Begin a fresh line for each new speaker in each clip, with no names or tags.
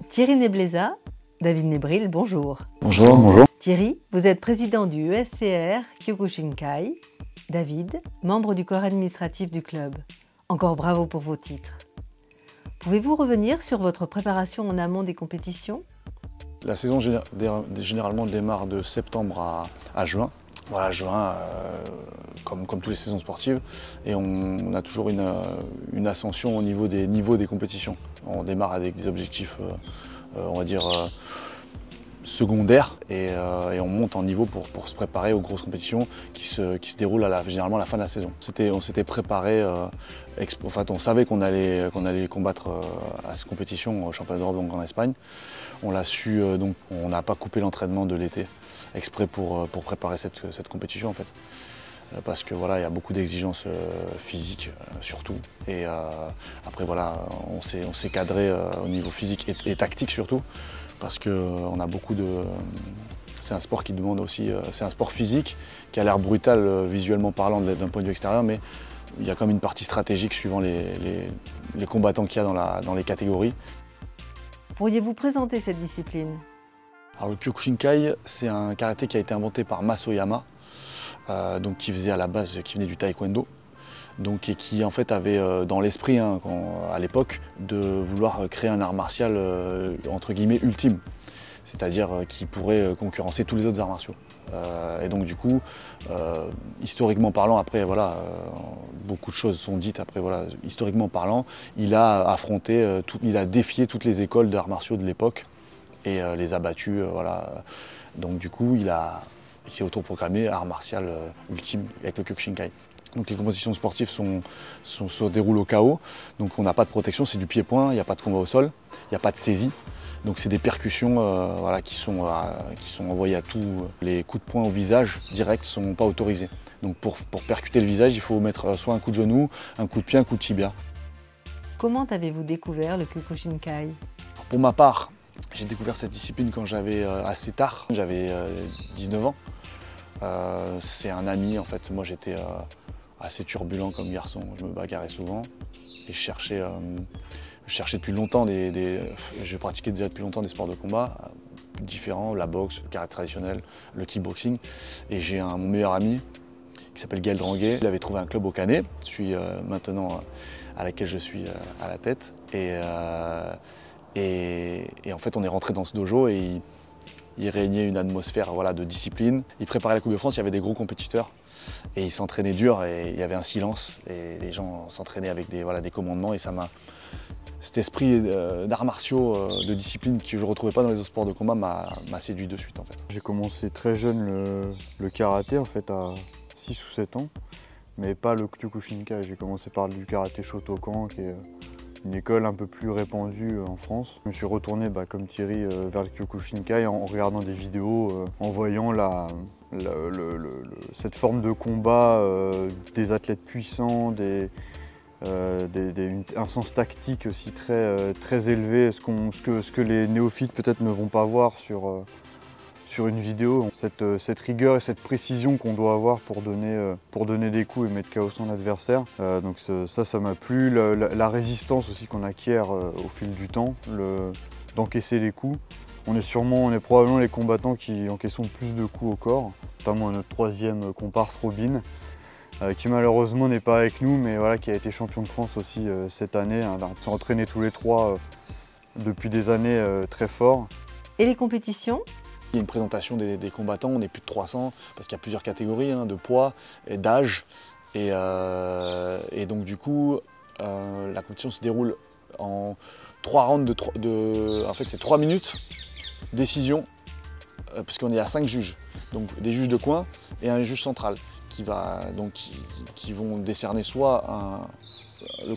Thierry Nebléza, David Nebril, bonjour.
Bonjour, bonjour.
Thierry, vous êtes président du ESCR Kyokushinkai. David, membre du corps administratif du club. Encore bravo pour vos titres. Pouvez-vous revenir sur votre préparation en amont des compétitions?
La saison généralement démarre de septembre à juin. Voilà, juin, comme toutes les saisons sportives, et on a toujours une ascension au niveau des niveaux des compétitions. On démarre avec des objectifs, on va dire, secondaires, et on monte en niveau pour se préparer aux grosses compétitions qui se déroulent généralement à la fin de la saison. On s'était préparé, on savait qu'on allait combattre à cette compétition au championnat d'Europe donc en Espagne. On l'a su, donc on n'a pas coupé l'entraînement de l'été exprès pour préparer cette compétition en fait. Parce que voilà, il y a beaucoup d'exigences physiques surtout. Et après voilà, on s'est cadré au niveau physique et tactique surtout. Parce qu'on a beaucoup de... C'est un sport qui demande aussi... C'est un sport physique qui a l'air brutal visuellement parlant d'un point de vue extérieur, mais il y a quand même une partie stratégique suivant les combattants qu'il y a dans les catégories.
Pourriez-vous présenter cette discipline?
Alors le Kyokushinkai, c'est un karaté qui a été inventé par Masoyama, donc qui venait du taekwondo. Donc, et qui en fait avait dans l'esprit à l'époque de vouloir créer un art martial entre guillemets ultime, c'est-à-dire qui pourrait concurrencer tous les autres arts martiaux. Et donc du coup, historiquement parlant, après voilà, beaucoup de choses sont dites, après voilà, historiquement parlant, il a affronté, il a défié toutes les écoles d'arts martiaux de l'époque et les a battus, voilà. Donc du coup, il s'est autoproclamé art martial ultime avec le Kyokushinkai. Donc les compétitions sportives se déroulent au KO, donc on n'a pas de protection, c'est du pied-point, il n'y a pas de combat au sol, il n'y a pas de saisie. Donc c'est des percussions voilà, qui sont envoyées à tous. Les coups de poing au visage directs ne sont pas autorisés. Donc pour percuter le visage, il faut mettre soit un coup de genou, un coup de pied, un coup de tibia.
Comment avez-vous découvert le Kyokushinkai?
Pour ma part, j'ai découvert cette discipline quand j'avais assez tard, j'avais 19 ans. C'est un ami en fait, moi j'étais assez turbulent comme garçon, je me bagarrais souvent et je cherchais depuis longtemps je pratiquais déjà depuis longtemps des sports de combat différents, la boxe, le karaté traditionnel, le kickboxing, et j'ai mon meilleur ami qui s'appelle Gaël Dranguet. Il avait trouvé un club au Canet, je suis maintenant à laquelle je suis à la tête, et en fait on est rentré dans ce dojo et il régnait une atmosphère voilà, de discipline. Il préparait la Coupe de France, il y avait des gros compétiteurs. Et ils s'entraînaient dur et il y avait un silence et les gens s'entraînaient avec des commandements, et cet esprit d'arts martiaux, de discipline que je ne retrouvais pas dans les autres sports de combat m'a séduit de suite en fait.
J'ai commencé très jeune le karaté en fait à 6 ou 7 ans, mais pas le Kyokushinkai. J'ai commencé par du karaté Shotokan qui est une école un peu plus répandue en France. Je me suis retourné comme Thierry vers le Kyokushinkai en regardant des vidéos, en voyant cette forme de combat des athlètes puissants, un sens tactique aussi très élevé, ce que les néophytes peut-être ne vont pas voir sur une vidéo. Cette rigueur et cette précision qu'on doit avoir pour donner des coups et mettre KO son adversaire. Donc ça m'a plu. La résistance aussi qu'on acquiert au fil du temps, d'encaisser les coups. On est probablement les combattants qui encaissons le plus de coups au corps, notamment notre troisième comparse Robin, qui malheureusement n'est pas avec nous, mais voilà, qui a été champion de France aussi cette année. On s'est entraînés tous les trois depuis des années très fort.
Et les compétitions?
Il y a une présentation des combattants, on est plus de 300 parce qu'il y a plusieurs catégories de poids et d'âge. Et donc du coup, la compétition se déroule en 3 rounds en fait c'est 3 minutes, décision, parce qu'on est à 5 juges. Donc des juges de coin et un juge central qui vont décerner soit le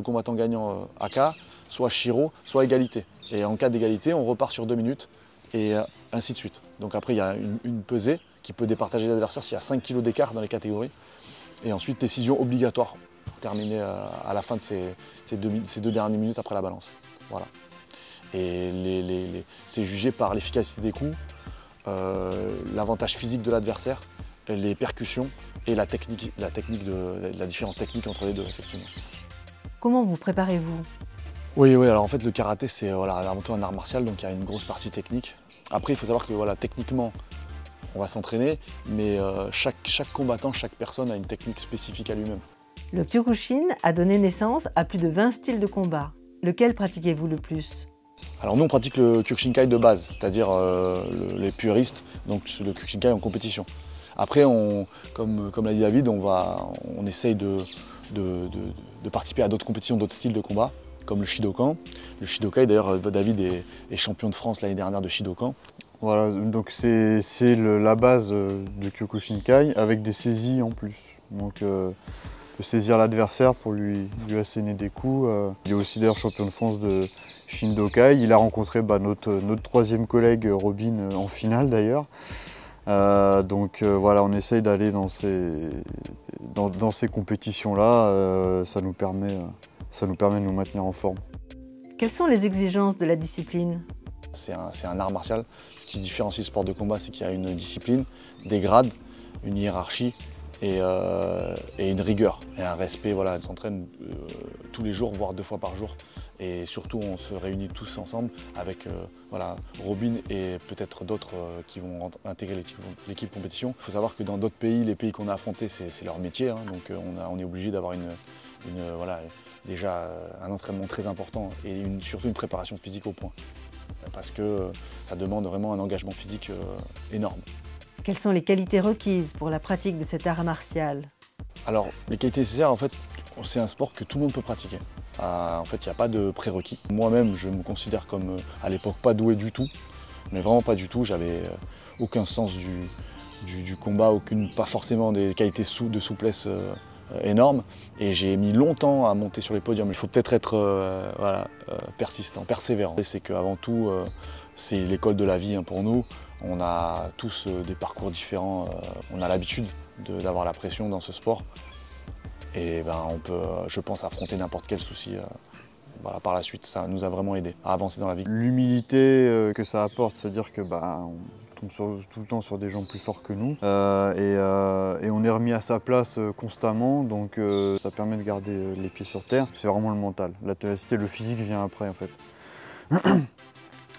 combattant gagnant AK, soit Shiro, soit égalité. Et en cas d'égalité, on repart sur 2 minutes. Et ainsi de suite. Donc après, il y a une pesée qui peut départager l'adversaire s'il y a 5 kg d'écart dans les catégories. Et ensuite, décision obligatoire, terminée à la fin de ces 2 dernières minutes après la balance. Voilà. Et c'est jugé par l'efficacité des coups, l'avantage physique de l'adversaire, les percussions et la différence technique entre les deux, effectivement.
Comment vous préparez-vous?
Oui, oui, alors en fait le karaté c'est avant tout un art martial, donc il y a une grosse partie technique. Après il faut savoir que techniquement on va s'entraîner, mais chaque combattant, chaque personne a une technique spécifique à lui-même.
Le Kyokushin a donné naissance à plus de 20 styles de combat. Lequel pratiquez-vous le plus?
Alors nous on pratique le Kyokushinkai de base, c'est-à-dire les puristes, donc le Kyokushinkai en compétition. Après, comme l'a dit David, on essaye de participer à d'autres compétitions, d'autres styles de combat, comme le Shidokan. Le Shidokai, d'ailleurs David est champion de France l'année dernière de Shidokan.
Voilà, donc c'est la base du Kyokushinkai avec des saisies en plus. Donc peut saisir l'adversaire pour lui asséner des coups. Il est aussi d'ailleurs champion de France de Shindokai. Il a rencontré notre troisième collègue Robin en finale d'ailleurs. Voilà, on essaye d'aller dans ces compétitions-là. Ça nous permet de nous maintenir en forme.
Quelles sont les exigences de la discipline?
C'est un art martial. Ce qui différencie le sport de combat, c'est qu'il y a une discipline, des grades, une hiérarchie et une rigueur et un respect. Voilà, on s'entraîne tous les jours, voire 2 fois par jour. Et surtout, on se réunit tous ensemble avec Robin et peut-être d'autres qui vont intégrer l'équipe compétition. Il faut savoir que dans d'autres pays, les pays qu'on a affrontés, c'est leur métier. Hein, donc on est obligé d'avoir déjà un entraînement très important et surtout une préparation physique au point. Parce que ça demande vraiment un engagement physique énorme.
Quelles sont les qualités requises pour la pratique de cet art martial?
Alors, les qualités nécessaires, en fait, c'est un sport que tout le monde peut pratiquer. En fait, il n'y a pas de prérequis. Moi-même, je me considère comme, à l'époque, pas doué du tout. Mais vraiment pas du tout. J'avais aucun sens du combat, pas forcément des qualités de souplesse énormes. Et j'ai mis longtemps à monter sur les podiums. Il faut peut-être être persistant, persévérant. C'est qu'avant tout, c'est l'école de la vie pour nous. On a tous des parcours différents. On a l'habitude d'avoir la pression dans ce sport. Et on peut, je pense, affronter n'importe quel souci par la suite. Ça nous a vraiment aidé à avancer dans la vie.
L'humilité que ça apporte, c'est-à-dire que on tombe tout le temps sur des gens plus forts que nous et on est remis à sa place constamment, donc ça permet de garder les pieds sur terre. C'est vraiment le mental. La ténacité, le physique vient après en fait.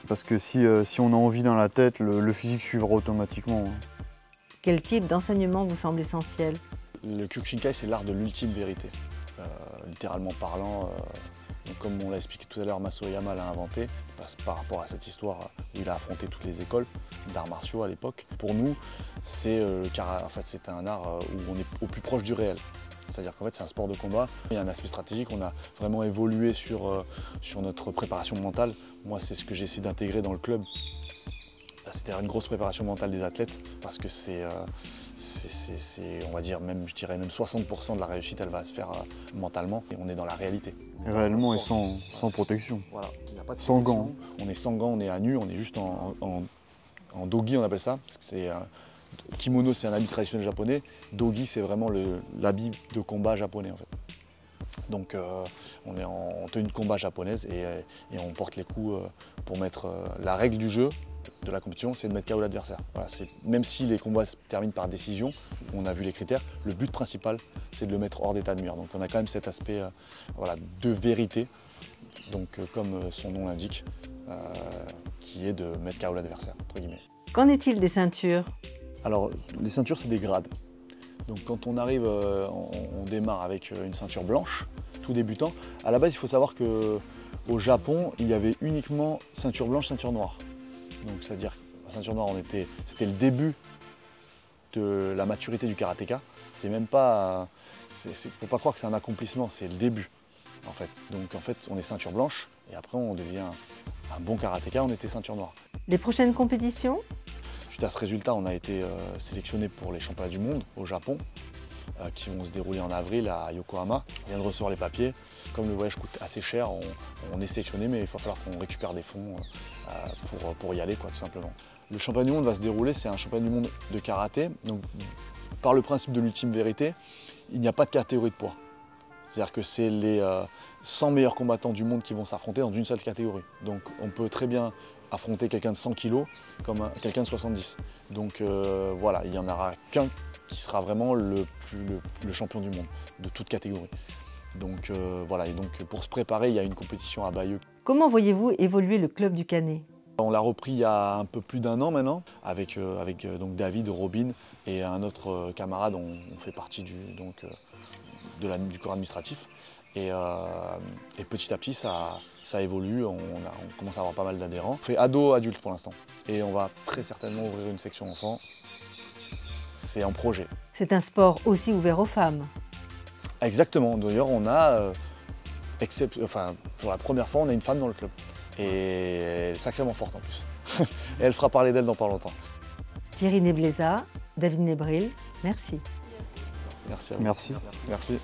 Parce que si on a envie dans la tête, le physique suivra automatiquement.
Quel type d'enseignement vous semble essentiel?
Le Kyokushinkai, c'est l'art de l'ultime vérité. Littéralement parlant, comme on l'a expliqué tout à l'heure, Mas Oyama l'a inventé par rapport à cette histoire où il a affronté toutes les écoles d'arts martiaux à l'époque. Pour nous, c'est un art où on est au plus proche du réel. C'est-à-dire qu'en fait, c'est un sport de combat. Il y a un aspect stratégique, on a vraiment évolué sur notre préparation mentale. Moi, c'est ce que j'ai essayé d'intégrer dans le club. C'était une grosse préparation mentale des athlètes parce que on va dire, je dirais même 60% de la réussite, elle va se faire mentalement et on est dans la réalité.
Réellement et sans protection.
Voilà, il n'y a pas de
sans
protection.
gants.
On est sans gants, on est à nu, on est juste en dogi, on appelle ça. Parce que kimono, c'est un habit traditionnel japonais. Dogi, c'est vraiment l'habit de combat japonais en fait. Donc on est en tenue de combat japonaise et on porte les coups pour mettre la règle du jeu de la compétition, c'est de mettre KO l'adversaire. Voilà, même si les combats se terminent par décision, on a vu les critères, le but principal c'est de le mettre hors d'état de nuire. Donc on a quand même cet aspect de vérité, donc comme son nom l'indique, qui est de mettre KO l'adversaire, entre guillemets.
Qu'en est-il des ceintures?
Alors les ceintures c'est des grades. Donc quand on arrive, on démarre avec une ceinture blanche, tout débutant. À la base, il faut savoir qu'au Japon, il y avait uniquement ceinture blanche, ceinture noire. Donc c'est-à-dire la ceinture noire, c'était le début de la maturité du karatéka. C'est même pas, faut pas croire que c'est un accomplissement, c'est le début en fait. Donc en fait, on est ceinture blanche et après on devient un bon karatéka, on était ceinture noire.
Les prochaines compétitions?
Suite à ce résultat, on a été sélectionné pour les championnats du monde au Japon, qui vont se dérouler en avril à Yokohama. On vient de recevoir les papiers. Comme le voyage coûte assez cher, on est sélectionné, mais il va falloir qu'on récupère des fonds pour y aller, tout simplement. Le championnat du monde va se dérouler, c'est un championnat du monde de karaté. Donc, par le principe de l'ultime vérité, il n'y a pas de catégorie de poids. C'est-à-dire que c'est les 100 meilleurs combattants du monde qui vont s'affronter dans une seule catégorie. Donc on peut très bien affronter quelqu'un de 100 kg comme quelqu'un de 70. Donc voilà, il n'y en aura qu'un qui sera vraiment le champion du monde de toute catégorie. Donc voilà, et donc pour se préparer, il y a une compétition à Bayeux.
Comment voyez-vous évoluer le club du Canet?
On l'a repris il y a un peu plus d'1 an maintenant, avec donc David, Robin et un autre camarade. On fait partie du corps administratif. Et petit à petit, ça évolue, on commence à avoir pas mal d'adhérents. On fait ado-adulte pour l'instant. Et on va très certainement ouvrir une section enfants. C'est en projet.
C'est un sport aussi ouvert aux femmes.
Exactement, d'ailleurs on a, pour la première fois, on a une femme dans le club. Et elle est sacrément forte en plus. Et elle fera parler d'elle dans pas longtemps.
Thierry Nebléza, David Nebril, merci.
Merci à vous.
Merci.
Merci.